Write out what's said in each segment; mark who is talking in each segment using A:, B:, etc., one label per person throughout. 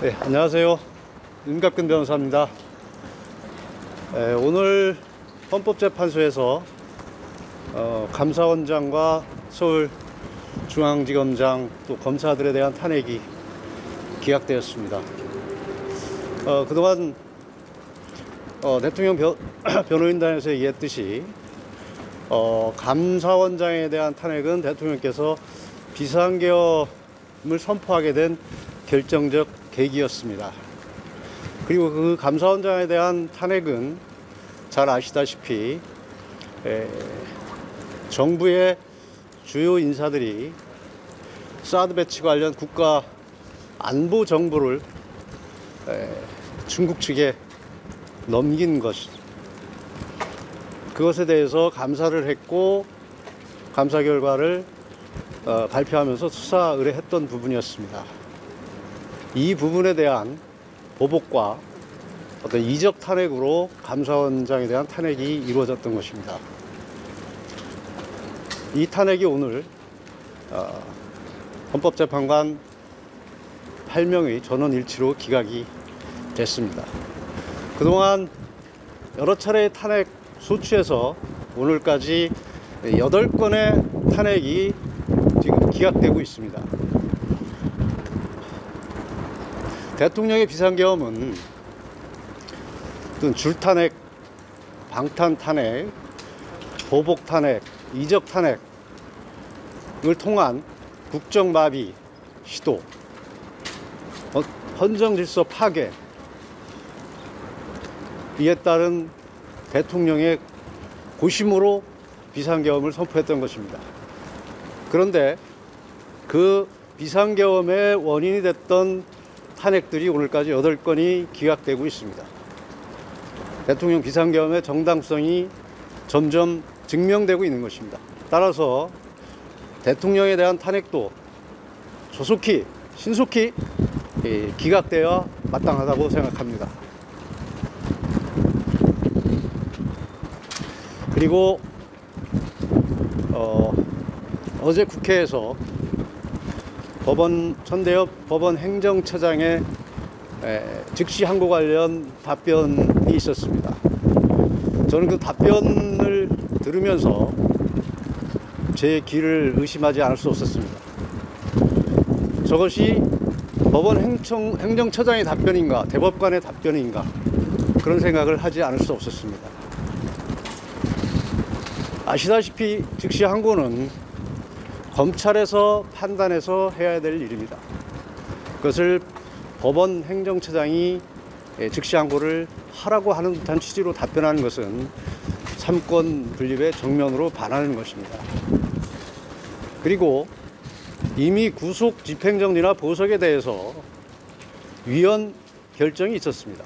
A: 네, 안녕하세요. 윤갑근 변호사입니다. 오늘 헌법재판소에서 감사원장과 서울중앙지검장 또 검사들에 대한 탄핵이 기각되었습니다. 그동안 대통령 변호인단에서 얘기했듯이 감사원장에 대한 탄핵은 대통령께서 비상계엄을 선포하게 된 결정적 계기였습니다. 그리고 그 감사원장에 대한 탄핵은 잘 아시다시피 정부의 주요 인사들이 사드 배치 관련 국가 안보 정보를 중국 측에 넘긴 것, 그것에 대해서 감사를 했고 감사 결과를 발표하면서 수사 의뢰했던 부분이었습니다. 이 부분에 대한 보복과 어떤 이적 탄핵으로 감사원장에 대한 탄핵이 이루어졌던 것입니다. 이 탄핵이 오늘 헌법재판관 8명의 전원일치로 기각이 됐습니다. 그동안 여러 차례의 탄핵 소추에서 오늘까지 8건의 탄핵이 지금 기각되고 있습니다. 대통령의 비상계엄은 줄탄핵, 방탄탄핵, 보복탄핵, 이적탄핵을 통한 국정마비 시도, 헌정질서 파괴, 이에 따른 대통령의 고심으로 비상계엄을 선포했던 것입니다. 그런데 그 비상계엄의 원인이 됐던 탄핵들이 오늘까지 8건이 기각되고 있습니다. 대통령 비상계엄의 정당성이 점점 증명되고 있는 것입니다. 따라서 대통령에 대한 탄핵도 조속히, 신속히 기각되어야 마땅하다고 생각합니다. 그리고 어제 국회에서 천대엽 법원 행정처장의 즉시 항고 관련 답변이 있었습니다. 저는 그 답변을 들으면서 제 귀를 의심하지 않을 수 없었습니다. 저것이 법원 행정처장의 답변인가, 대법관의 답변인가, 그런 생각을 하지 않을 수 없었습니다. 아시다시피 즉시 항고는 검찰에서 판단해서 해야 될 일입니다. 그것을 법원 행정처장이 즉시 항고를 하라고 하는 듯한 취지로 답변하는 것은 삼권 분립의 정면으로 반하는 것입니다. 그리고 이미 구속 집행정지나 보석에 대해서 위헌 결정이 있었습니다.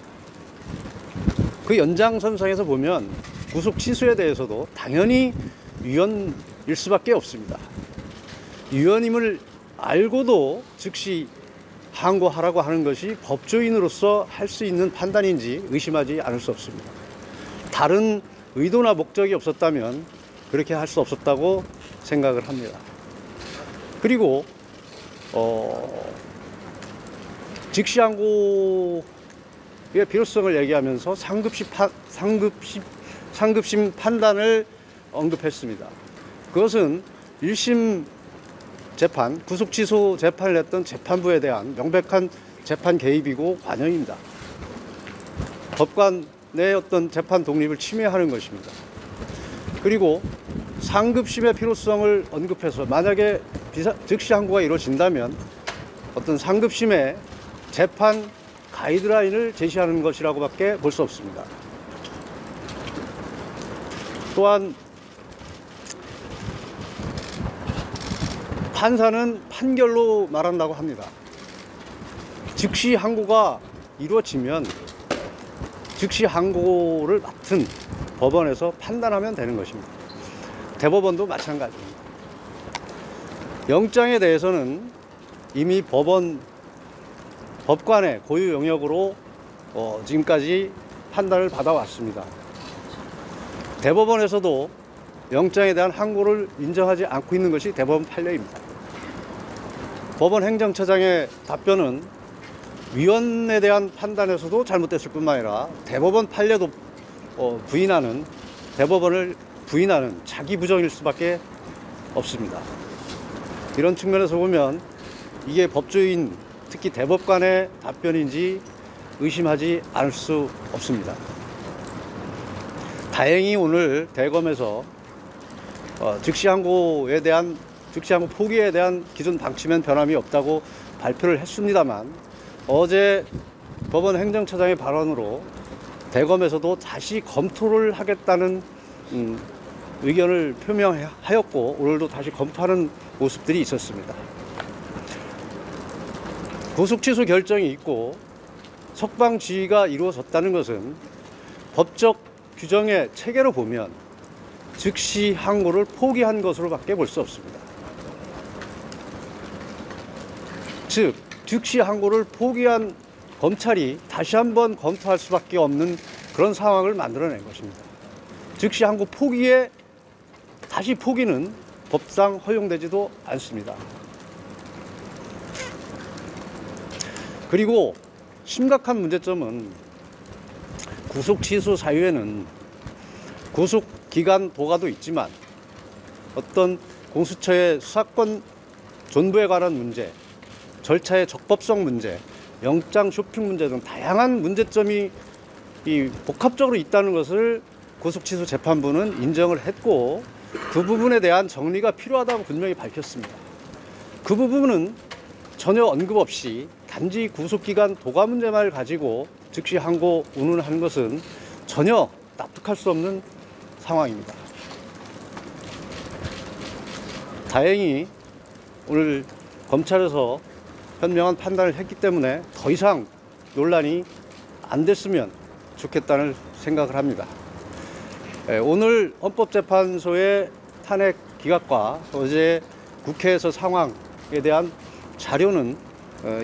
A: 그 연장선상에서 보면 구속 취소에 대해서도 당연히 위헌일 수밖에 없습니다. 위헌임을 알고도 즉시 항고하라고 하는 것이 법조인으로서 할 수 있는 판단인지 의심하지 않을 수 없습니다. 다른 의도나 목적이 없었다면 그렇게 할 수 없었다고 생각을 합니다. 그리고 즉시 항고의 필요성을 얘기하면서 상급심 판단을 언급했습니다. 그것은 1심 재판, 구속 취소 재판을 했던 재판부에 대한 명백한 재판 개입이고 관여입니다. 법관의 어떤 재판 독립을 침해하는 것입니다. 그리고 상급심의 필요성을 언급해서 만약에 즉시 항고가 이루어진다면 어떤 상급심의 재판 가이드라인을 제시하는 것이라고밖에 볼 수 없습니다. 또한 판사는 판결로 말한다고 합니다. 즉시 항고가 이루어지면 즉시 항고를 맡은 법원에서 판단하면 되는 것입니다. 대법원도 마찬가지입니다. 영장에 대해서는 이미 법관의 고유 영역으로 지금까지 판단을 받아왔습니다. 대법원에서도 영장에 대한 항고를 인정하지 않고 있는 것이 대법원 판례입니다. 법원 행정처장의 답변은 위원에 대한 판단에서도 잘못됐을 뿐만 아니라 대법원 판례도 대법원을 부인하는 자기 부정일 수밖에 없습니다. 이런 측면에서 보면 이게 법조인, 특히 대법관의 답변인지 의심하지 않을 수 없습니다. 다행히 오늘 대검에서 즉시항고 포기에 대한 기존 방침엔 변함이 없다고 발표를 했습니다만, 어제 법원 행정처장의 발언으로 대검에서도 다시 검토를 하겠다는 의견을 표명하였고, 오늘도 다시 검토하는 모습들이 있었습니다. 구속 취소 결정이 있고 석방 지휘가 이루어졌다는 것은 법적 규정의 체계로 보면 즉시 항고를 포기한 것으로밖에 볼 수 없습니다. 즉, 즉시 항고를 포기한 검찰이 다시 한번 검토할 수밖에 없는 그런 상황을 만들어낸 것입니다. 즉시 항고 포기에 다시 포기는 법상 허용되지도 않습니다. 그리고 심각한 문제점은 구속 취소 사유에는 구속 기간 도가도 있지만 어떤 공수처의 수사권 존부에 관한 문제, 절차의 적법성 문제, 영장 쇼핑 문제 등 다양한 문제점이 복합적으로 있다는 것을 구속취소 재판부는 인정을 했고, 그 부분에 대한 정리가 필요하다고 분명히 밝혔습니다. 그 부분은 전혀 언급 없이 단지 구속기간 도가 문제만 가지고 즉시 항고 운운한 것은 전혀 납득할 수 없는 상황입니다. 다행히 오늘 검찰에서 현명한 판단을 했기 때문에 더 이상 논란이 안 됐으면 좋겠다는 생각을 합니다. 오늘 헌법재판소의 탄핵 기각과 어제 국회에서 상황에 대한 자료는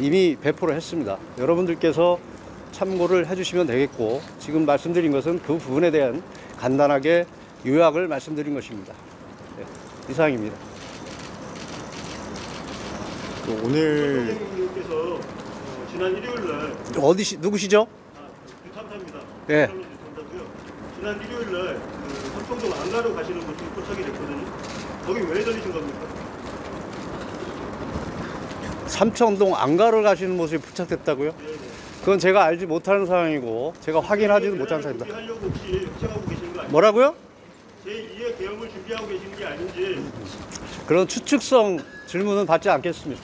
A: 이미 배포를 했습니다. 여러분들께서 참고를 해주시면 되겠고, 지금 말씀드린 것은 그 부분에 대한 간단하게 요약을 말씀드린 것입니다. 이상입니다.
B: 오늘 선생님께서 지난 일요일날
A: 누구시죠?
B: 유탐사입니다.
A: 네.
B: 유탐사고요. 지난 일요일날 삼청동 안가로 가시는 곳이 포착이 됐거든요. 거기 왜 다니신 겁니까?
A: 삼청동 안가를 가시는 모습이 포착됐다고요?
B: 네네.
A: 그건 제가 알지 못하는 상황이고 제가 확인하지도 못한 상황입니다.
B: 준비하려고 혹시 협박하고 계시는 거 아니에요?
A: 뭐라고요?
B: 제2의 계엄을 준비하고 계시는 게 아닌지.
A: 그런 추측성 질문은 받지 않겠습니다.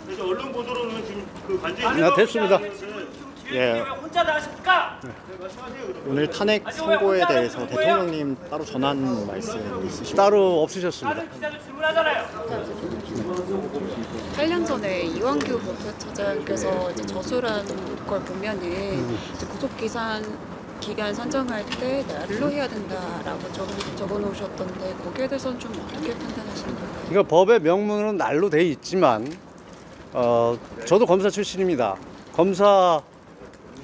B: 그래서 언론 보도로는 지금 그 관제.
A: 됐습니다.
C: 예. 혼자 나가십니까?
B: 말씀하세요. 그러면.
D: 오늘 탄핵 선고에 대해서 대통령님 따로 전한 말씀 있으십니까?
A: 따로 없으셨습니다.
C: 다른 기자들 질문하잖아요.
E: 8년 전에 이완규 법무처장께서 이제 저술한 걸 보면은 이제 기간 산정할 때 날로 해야 된다라고 적어놓으셨던데 거기에 대해서는 좀 어떻게 판단하시는 건가요?
A: 그러니까 법의 명문으로는 날로 돼 있지만 저도 검사 출신입니다. 검사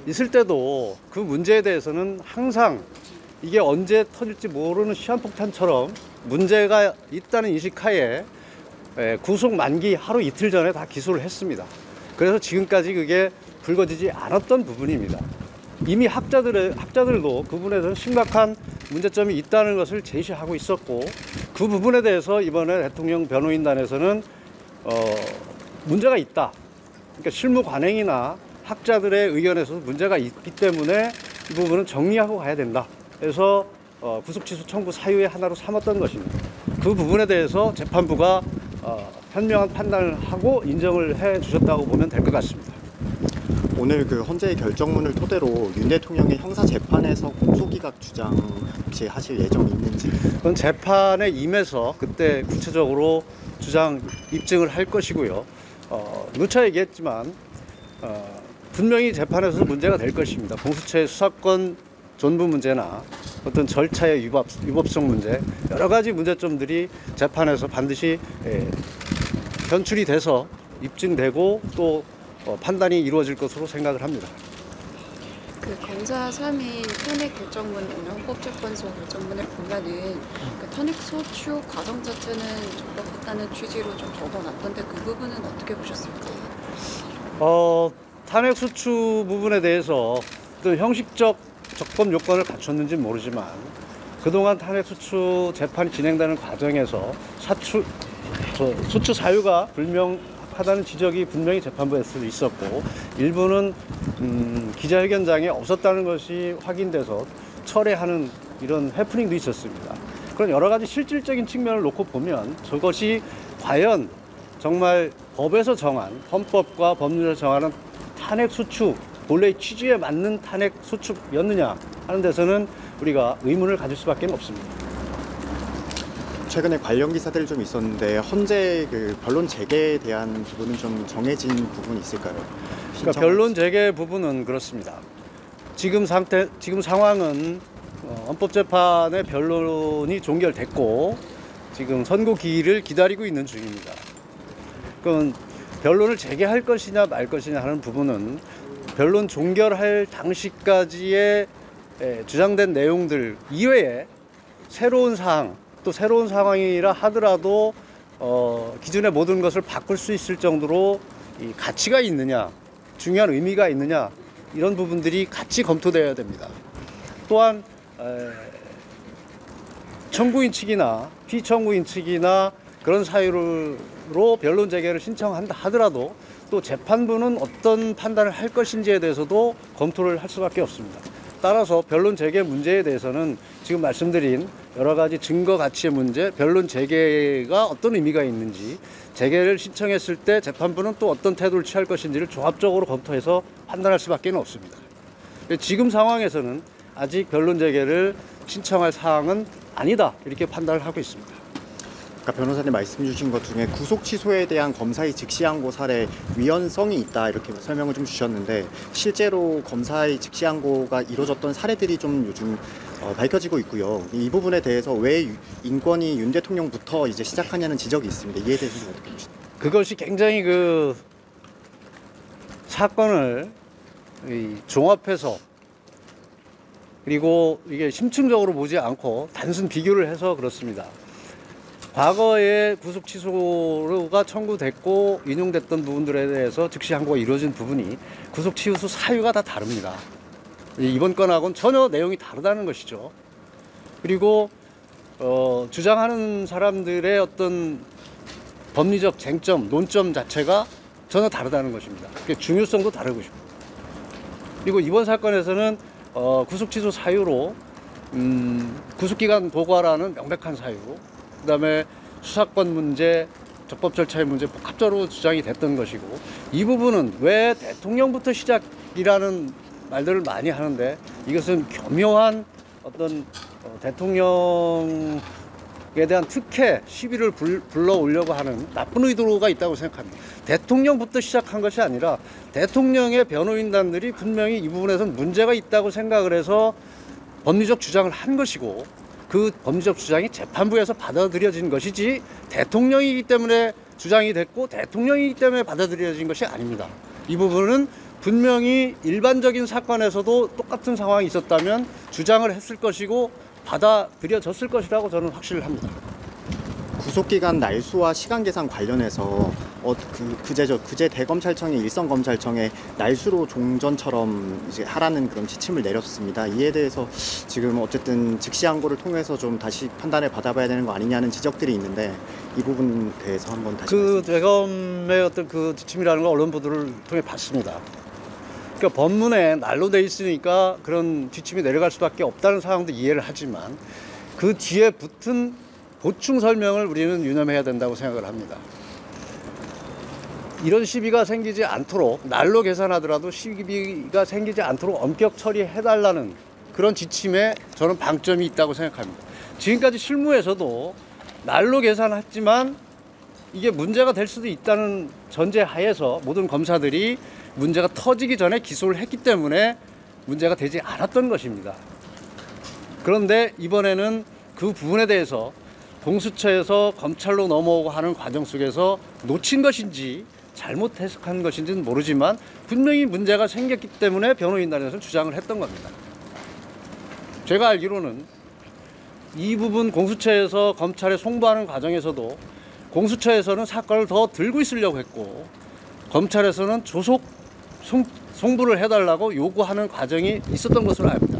A: 있을 때도 그 문제에 대해서는 항상 이게 언제 터질지 모르는 시한폭탄처럼 문제가 있다는 인식하에 구속 만기 하루 이틀 전에 다 기소를 했습니다. 그래서 지금까지 그게 불거지지 않았던 부분입니다. 이미 학자들도 그 부분에서 심각한 문제점이 있다는 것을 제시하고 있었고, 그 부분에 대해서 이번에 대통령 변호인단에서는 문제가 있다. 그러니까 실무 관행이나 학자들의 의견에서 문제가 있기 때문에 이 부분은 정리하고 가야 된다. 그래서 구속취소 청구 사유의 하나로 삼았던 것입니다. 그 부분에 대해서 재판부가 현명한 판단을 하고 인정을 해 주셨다고 보면 될 것 같습니다.
D: 오늘 그 헌재의 결정문을 토대로 윤 대통령의 형사 재판에서 공소기각 주장 혹시 하실 예정이 있는지?
A: 그건 재판에 임해서 그때 구체적으로 주장 입증을 할 것이고요. 누차 얘기했지만 분명히 재판에서 문제가 될 것입니다. 공수처의 수사권 존부 문제나 어떤 절차의 위법성 문제, 여러 가지 문제점들이 재판에서 반드시 현출이 돼서 입증되고 또 판단이 이루어질 것으로 생각을 합니다.
E: 그 검사 3인 탄핵 결정문, 오늘 헌법재판소 결정문을 보면은 그 탄핵 소추 과정 자체는 적법하다는 취지로 좀 적어놨던데 그 부분은 어떻게 보셨을까요?
A: 탄핵 수추 부분에 대해서 어떤 형식적 적법 요건을 갖췄는지는 모르지만 그동안 탄핵 수추 재판이 진행되는 과정에서 수추 사유가 불명하다는 지적이 분명히 재판부에서 있었고 일부는 기자회견장에 없었다는 것이 확인돼서 철회하는 이런 해프닝도 있었습니다. 그런 여러 가지 실질적인 측면을 놓고 보면 저것이 과연 정말 법에서 정한 헌법과 법률에서 정하는 탄핵 수추 본래의 취지에 맞는 탄핵 수추였느냐 하는 데서는 우리가 의문을 가질 수밖에 없습니다.
D: 최근에 관련 기사들이 좀 있었는데 헌재 그 변론 재개에 대한 부분은 좀 정해진 부분이 있을까요?
A: 그러니까 변론 재개 부분은 그렇습니다. 지금 상황은 헌법재판의 변론이 종결됐고 지금 선고기일을 기다리고 있는 중입니다. 그럼 변론을 재개할 것이냐 말 것이냐 하는 부분은 변론 종결할 당시까지의 주장된 내용들 이외에 새로운 사항 또 새로운 상황이라 하더라도 기존의 모든 것을 바꿀 수 있을 정도로 이 가치가 있느냐 중요한 의미가 있느냐 이런 부분들이 같이 검토되어야 됩니다. 또한 청구인 측이나 피청구인 측이나 그런 사유로 변론 재개를 신청한다 하더라도 또 재판부는 어떤 판단을 할 것인지에 대해서도 검토를 할 수밖에 없습니다. 따라서 변론 재개 문제에 대해서는 지금 말씀드린 여러 가지 증거 가치의 문제, 변론 재개가 어떤 의미가 있는지, 재개를 신청했을 때 재판부는 또 어떤 태도를 취할 것인지를 종합적으로 검토해서 판단할 수밖에 없습니다. 지금 상황에서는 아직 변론 재개를 신청할 사항은 아니다 이렇게 판단을 하고 있습니다.
D: 아까 변호사님 말씀 주신 것 중에 구속 취소에 대한 검사의 즉시항고 사례 위헌성이 있다 이렇게 설명을 좀 주셨는데 실제로 검사의 즉시항고가 이루어졌던 사례들이 좀 요즘 밝혀지고 있고요. 이 부분에 대해서 왜 인권위 윤 대통령부터 이제 시작하냐는 지적이 있습니다. 이에 대해서 좀 어떻게 보시나요?
A: 그것이 굉장히 사건을 종합해서 그리고 이게 심층적으로 보지 않고 단순 비교를 해서 그렇습니다. 과거에 구속 취소가 청구됐고 인용됐던 부분들에 대해서 즉시 항고가 이루어진 부분이 구속 취소 사유가 다 다릅니다. 이번 건하고는 전혀 내용이 다르다는 것이죠. 그리고 주장하는 사람들의 어떤 법리적 쟁점, 논점 자체가 전혀 다르다는 것입니다. 중요성도 다르고 싶고. 그리고 이번 사건에서는 구속 취소 사유로 구속기간 도과라는 명백한 사유, 그다음에 수사권 문제, 적법 절차의 문제 복합적으로 주장이 됐던 것이고 이 부분은 왜 대통령부터 시작이라는 말들을 많이 하는데 이것은 교묘한 어떤 대통령에 대한 특혜, 시비를 불러오려고 하는 나쁜 의도가 있다고 생각합니다. 대통령부터 시작한 것이 아니라 대통령의 변호인단들이 분명히 이 부분에서는 문제가 있다고 생각을 해서 법리적 주장을 한 것이고 그 법리적 주장이 재판부에서 받아들여진 것이지 대통령이기 때문에 주장이 됐고 대통령이기 때문에 받아들여진 것이 아닙니다. 이 부분은 분명히 일반적인 사건에서도 똑같은 상황이 있었다면 주장을 했을 것이고 받아들여졌을 것이라고 저는 확신을 합니다.
D: 구속기간 날수와 시간 계산 관련해서 그제 대검찰청이 일선검찰청에 날수로 종전처럼 이제 하라는 그런 지침을 내렸습니다. 이에 대해서 지금 어쨌든 즉시항고를 통해서 좀 다시 판단을 받아봐야 되는 거 아니냐는 지적들이 있는데 이 부분에 대해서 한번 다시
A: 대검의 어떤 그 지침이라는 걸 언론 보도를 통해 봤습니다. 그러니까 법문에 날로 돼 있으니까 그런 지침이 내려갈 수밖에 없다는 상황도 이해를 하지만 그 뒤에 붙은 보충 설명을 우리는 유념해야 된다고 생각을 합니다. 이런 시비가 생기지 않도록 날로 계산하더라도 시비가 생기지 않도록 엄격 처리해달라는 그런 지침에 저는 방점이 있다고 생각합니다. 지금까지 실무에서도 날로 계산했지만 이게 문제가 될 수도 있다는 전제하에서 모든 검사들이 문제가 터지기 전에 기소를 했기 때문에 문제가 되지 않았던 것입니다. 그런데 이번에는 그 부분에 대해서 공수처에서 검찰로 넘어오고 하는 과정 속에서 놓친 것인지 잘못 해석한 것인지는 모르지만 분명히 문제가 생겼기 때문에 변호인단에서 주장을 했던 겁니다. 제가 알기로는 이 부분 공수처에서 검찰에 송부하는 과정에서도 공수처에서는 사건을 더 들고 있으려고 했고 검찰에서는 조속 송부를 해달라고 요구하는 과정이 있었던 것으로 압니다.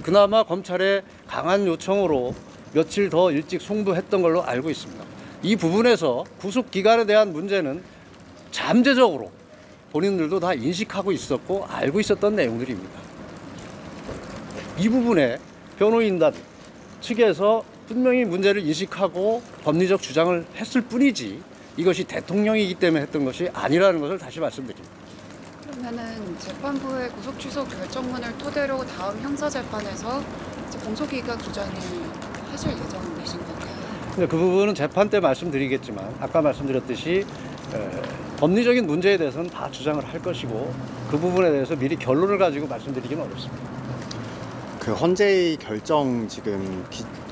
A: 그나마 검찰의 강한 요청으로 며칠 더 일찍 송부했던 걸로 알고 있습니다. 이 부분에서 구속 기간에 대한 문제는 잠재적으로 본인들도 다 인식하고 있었고 알고 있었던 내용들입니다. 이 부분에 변호인단 측에서 분명히 문제를 인식하고 법리적 주장을 했을 뿐이지 이것이 대통령이기 때문에 했던 것이 아니라는 것을 다시 말씀드립니다.
E: 그러면은 재판부의 구속 취소 결정문을 토대로 다음 형사재판에서 이제 공소기각 주장을 하실 예정이신 건가요?
A: 근데 그 부분은 재판 때 말씀드리겠지만 아까 말씀드렸듯이 법리적인 문제에 대해서는 다 주장을 할 것이고 그 부분에 대해서 미리 결론을 가지고 말씀드리기는 어렵습니다.
D: 그 헌재의 결정 지금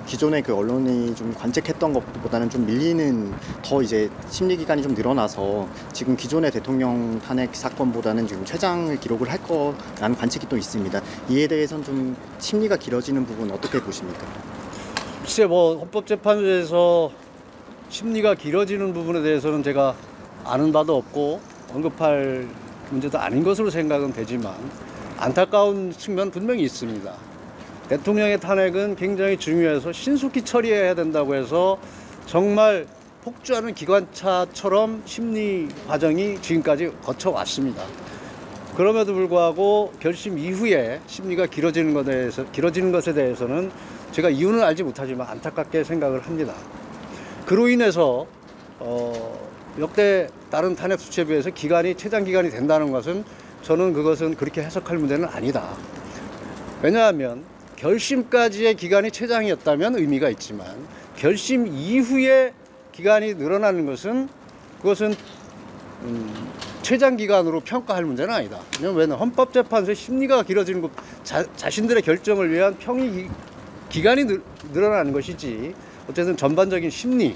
D: 기존의 그 언론이 좀 관측했던 것보다는 좀 밀리는 더 이제 심리 기간이 좀 늘어나서 지금 기존의 대통령 탄핵 사건보다는 지금 최장을 기록을 할 거라는 관측이 또 있습니다. 이에 대해서는 좀 심리가 길어지는 부분 어떻게 보십니까?
A: 글쎄 뭐 헌법재판소에서 심리가 길어지는 부분에 대해서는 제가 아는 바도 없고 언급할 문제도 아닌 것으로 생각은 되지만 안타까운 측면 분명히 있습니다. 대통령의 탄핵은 굉장히 중요해서 신속히 처리해야 된다고 해서 정말 폭주하는 기관차처럼 심리 과정이 지금까지 거쳐왔습니다. 그럼에도 불구하고 결심 이후에 심리가 길어지는 것에 대해서는 제가 이유는 알지 못하지만 안타깝게 생각을 합니다. 그로 인해서 역대 다른 탄핵 수치에 비해서 최장 기간이 된다는 것은 저는 그것은 그렇게 해석할 문제는 아니다. 왜냐하면 결심까지의 기간이 최장이었다면 의미가 있지만 결심 이후에 기간이 늘어나는 것은 그것은 최장 기간으로 평가할 문제는 아니다. 왜냐하면 헌법재판소의 심리가 길어지는 것 자신들의 결정을 위한 평의 기간이 늘어나는 것이지 어쨌든 전반적인 심리,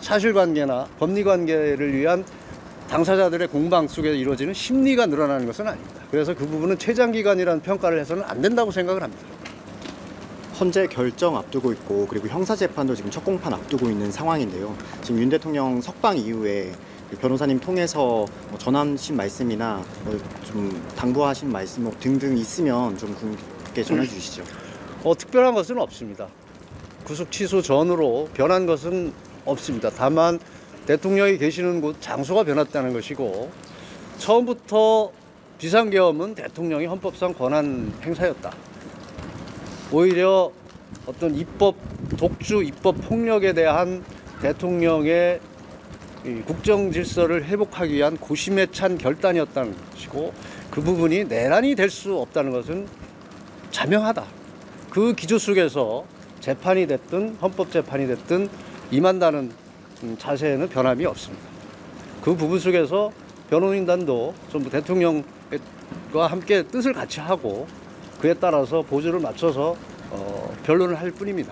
A: 사실관계나 법리관계를 위한 당사자들의 공방 속에서 이루어지는 심리가 늘어나는 것은 아닙니다. 그래서 그 부분은 최장기간이라는 평가를 해서는 안 된다고 생각을 합니다.
D: 헌재 결정 앞두고 있고 그리고 형사재판도 지금 첫 공판 앞두고 있는 상황인데요. 지금 윤 대통령 석방 이후에 변호사님 통해서 전하신 말씀이나 좀 당부하신 말씀 등등 있으면 좀 분께 전해 주시죠.
A: 특별한 것은 없습니다. 구속 취소 전으로 변한 것은 없습니다. 다만 대통령이 계시는 곳 장소가 변했다는 것이고 처음부터 비상계엄은 대통령이 헌법상 권한 행사였다. 오히려 어떤 독주 입법 폭력에 대한 대통령의 국정 질서를 회복하기 위한 고심에 찬 결단이었다는 것이고 그 부분이 내란이 될 수 없다는 것은 자명하다. 그 기조 속에서 재판이 됐든 헌법재판이 됐든 임한다는 자세에는 변함이 없습니다. 그 부분 속에서 변호인단도 전부 대통령과 함께 뜻을 같이 하고 그에 따라서 보조를 맞춰서 변론을 할 뿐입니다.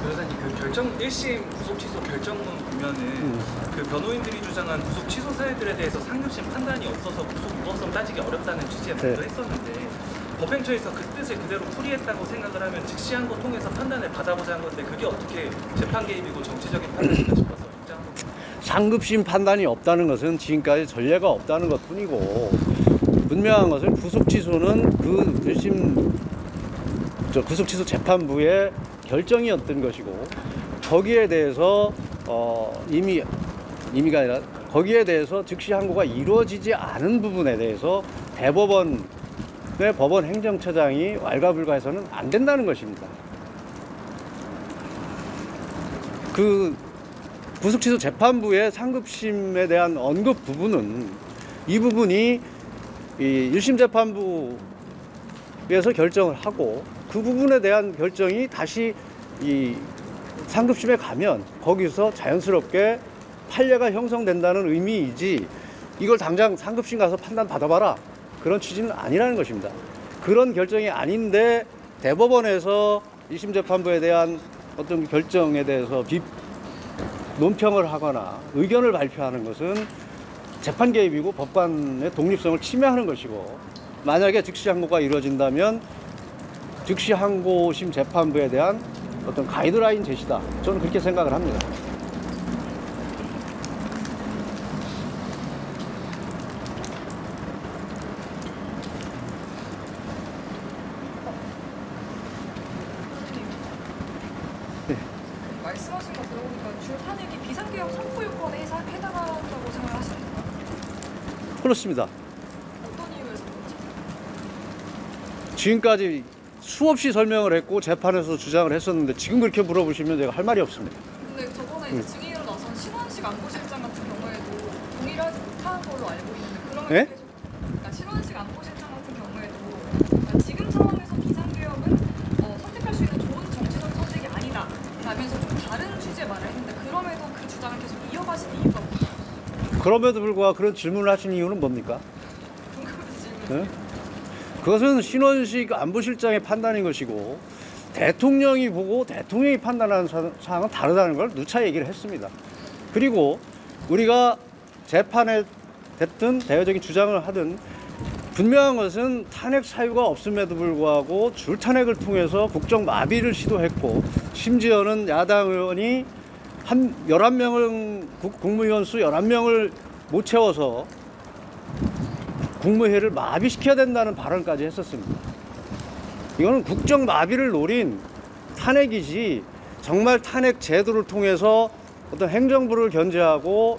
F: 변호사님, 그 결정 1심 구속 취소 결정문 보면은 그 변호인들이 주장한 구속 취소 사유들에 대해서 상급심 판단이 없어서 구속 무법성 따지기 어렵다는 취지의 말도 했었는데 법행처에서 그 뜻을 그대로 풀이했다고 생각을 하면 즉시한 거 통해서 판단을 받아보자 한 건데 그게 어떻게 재판 개입이고 정치적인 판단인가 싶어서 입장합니다. 상급심
A: 판단이 없다는 것은 지금까지 전례가 없다는 것뿐이고 분명한 것은 구속 취소는 그 1심 구속 취소 재판부의 결정이었던 것이고 거기에 대해서 임의가 아니라 거기에 대해서 즉시 항고가 이루어지지 않은 부분에 대해서 대법원의 법원 행정처장이 왈가불가해서는 안 된다는 것입니다. 그 구속취소 재판부의 상급심에 대한 언급 부분은 이 부분이 이 1심 재판부에서 결정을 하고 그 부분에 대한 결정이 다시 이 상급심에 가면 거기서 자연스럽게 판례가 형성된다는 의미이지 이걸 당장 상급심 가서 판단 받아봐라 그런 취지는 아니라는 것입니다. 그런 결정이 아닌데 대법원에서 1심 재판부에 대한 어떤 결정에 대해서 논평을 하거나 의견을 발표하는 것은 재판 개입이고 법관의 독립성을 침해하는 것이고 만약에 즉시 항고가 이루어진다면 즉시 항고심 재판부에 대한 어떤 가이드라인 제시다. 저는 그렇게 생각을 합니다.
G: 말씀하신 거 들어보니까 주 탄핵이 비상계엄 선포 요건에 해당한다고 생각하시는가요?
A: 그렇습니다.
G: 어떤 이유에서 그런지?
A: 지금까지 수없이 설명을 했고 재판에서 주장을 했었는데 지금 그렇게 물어보시면 제가 할 말이 없습니다.
G: 근데 저번에 이제 증인으로 나선 신원식 안보실장 같은 경우에도 동의를 하지 못한 걸로 알고 있는데 그러면
A: 예?
G: 계속 그러니까 신원식 안보실장 같은 경우에도 그러니까 지금 상황에서 비상계엄은 선택할 수 있는 좋은 정치적 선택이 아니다 라면서 좀 다른 취지의 말을 했는데 그럼에도 그 주장을 계속 이어가시는 이유가 뭐예요?
A: 그럼에도 불구하고 그런 질문을 하신 이유는 뭡니까?
G: 궁금해서 질문.
A: 예? 그것은 신원식 안보실장의 판단인 것이고 대통령이 보고 대통령이 판단하는 사항은 다르다는 걸 누차 얘기를 했습니다. 그리고 우리가 재판에 됐든 대외적인 주장을 하든 분명한 것은 탄핵 사유가 없음에도 불구하고 줄탄핵을 통해서 국정 마비를 시도했고 심지어는 야당 의원이 한 11명을 국무위원 수 11명을 못 채워서 국무회의를 마비시켜야 된다는 발언까지 했었습니다. 이거는 국정 마비를 노린 탄핵이지 정말 탄핵 제도를 통해서 어떤 행정부를 견제하고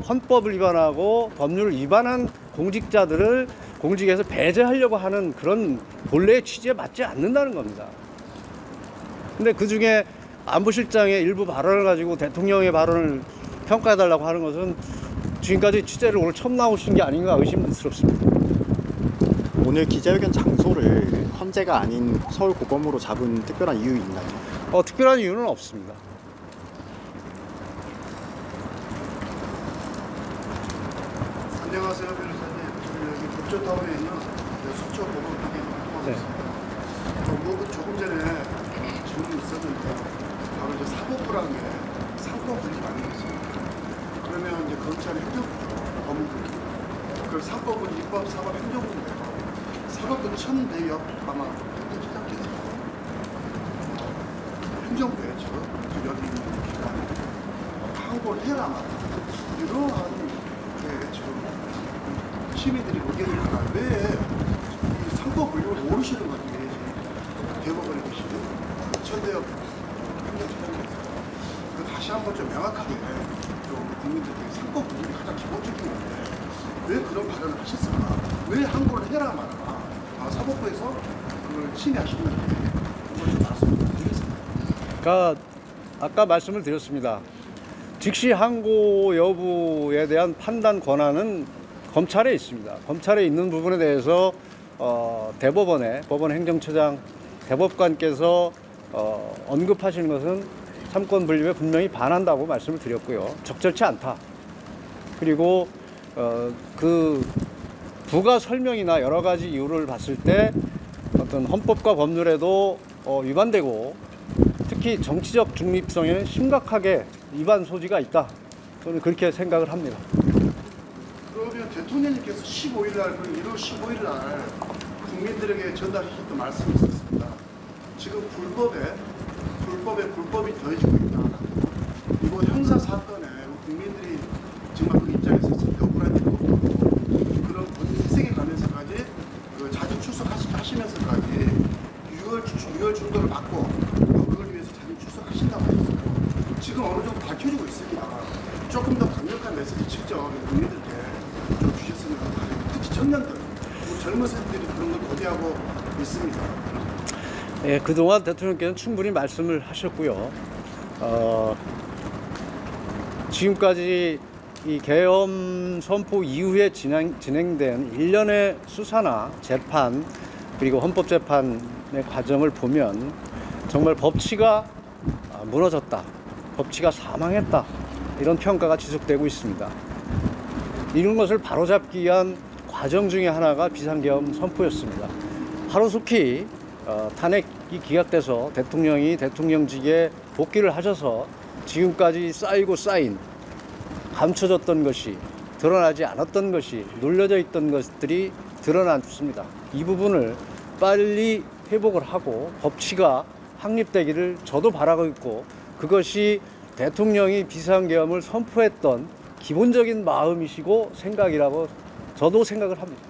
A: 헌법을 위반하고 법률을 위반한 공직자들을 공직에서 배제하려고 하는 그런 본래의 취지에 맞지 않는다는 겁니다. 근데 그중에 안보실장의 일부 발언을 가지고 대통령의 발언을 평가해달라고 하는 것은 지금까지 취재를 오늘 처음 나오신 게 아닌가 의심스럽습니다.
D: 오늘 기자회견 장소를 헌재가 아닌 서울고검으로 잡은 특별한 이유 있나요?
A: 특별한 이유는 없습니다.
H: 안녕하세요, 변호사님. 저는 여기 법조타운에 있는 속초 법원국에 활동하고 있습니다. 조금 전에 질문이 있었는데 바로 이제 사법부라는 게 상권 분립 아니겠습니까? 그러면 이제 검찰 행정부죠, 법무부. 그 사법은 입법, 사법, 행정부인데요. 사법은 천대역 아마 행정처장께서 행정부에 여기 있는 기관에 항고를 해라 말아. 이러한 지금 시민들이 의견을 하나 왜 이 상법 분립을 모르시는 건지 대법원에 계시는 천대엽 행정처장께서 다시 한번 좀 명확하게 좀 국민들에게 상법 분립이 가장 기본적인 건데 왜 그런 발언을 하셨을까? 왜 항고를 해라 말아라? 사법부에서 그걸 침해하시는 건지 그걸 좀 말씀드리겠습니다.
A: 그러니까 아까 말씀을 드렸습니다. 즉시 항고 여부에 대한 판단 권한은 검찰에 있습니다. 검찰에 있는 부분에 대해서 대법원의 법원 행정처장 대법관께서 언급하시는 것은 삼권 분립에 분명히 반한다고 말씀을 드렸고요. 적절치 않다. 그리고 그 부가 설명이나 여러 가지 이유를 봤을 때 어떤 헌법과 법률에도 위반되고 특히 정치적 중립성에 심각하게 위반 소지가 있다. 저는 그렇게 생각을 합니다.
H: 그러면 대통령님께서 15일 날, 1월 15일 날 국민들에게 전달하셨던 말씀이 있었습니다. 지금 불법이 더해지고 있다. 이번 형사 사건에 국민들이 정말 그 입장에서 억울한 일이 없고 그런 희생에 가면서까지 자진 출석하시면서까지 6월 중도를 받고 그걸 위해서 자진 출석하신다고 하셨고 지금 어느 정도 밝혀지고 있으니까 조금 더 강력한 메시지 직접 국민들께 좀 주셨으면 합니다. 특히 청년들, 젊은 세대들이 그런 걸 고대하고 있습니다.
A: 예, 그동안 대통령께서는 충분히 말씀을 하셨고요. 지금까지 이 계엄 선포 이후에 진행된 일련의 수사나 재판 그리고 헌법재판의 과정을 보면 정말 법치가 무너졌다, 법치가 사망했다 이런 평가가 지속되고 있습니다. 이런 것을 바로잡기 위한 과정 중에 하나가 비상계엄 선포였습니다. 하루속히 탄핵이 기각돼서 대통령이 대통령직에 복귀를 하셔서 지금까지 쌓이고 쌓인 감춰졌던 것이 드러나지 않았던 것이 눌려져 있던 것들이 드러났습니다. 이 부분을 빨리 회복을 하고 법치가 확립되기를 저도 바라고 있고 그것이 대통령이 비상계엄을 선포했던 기본적인 마음이시고 생각이라고 저도 생각을 합니다.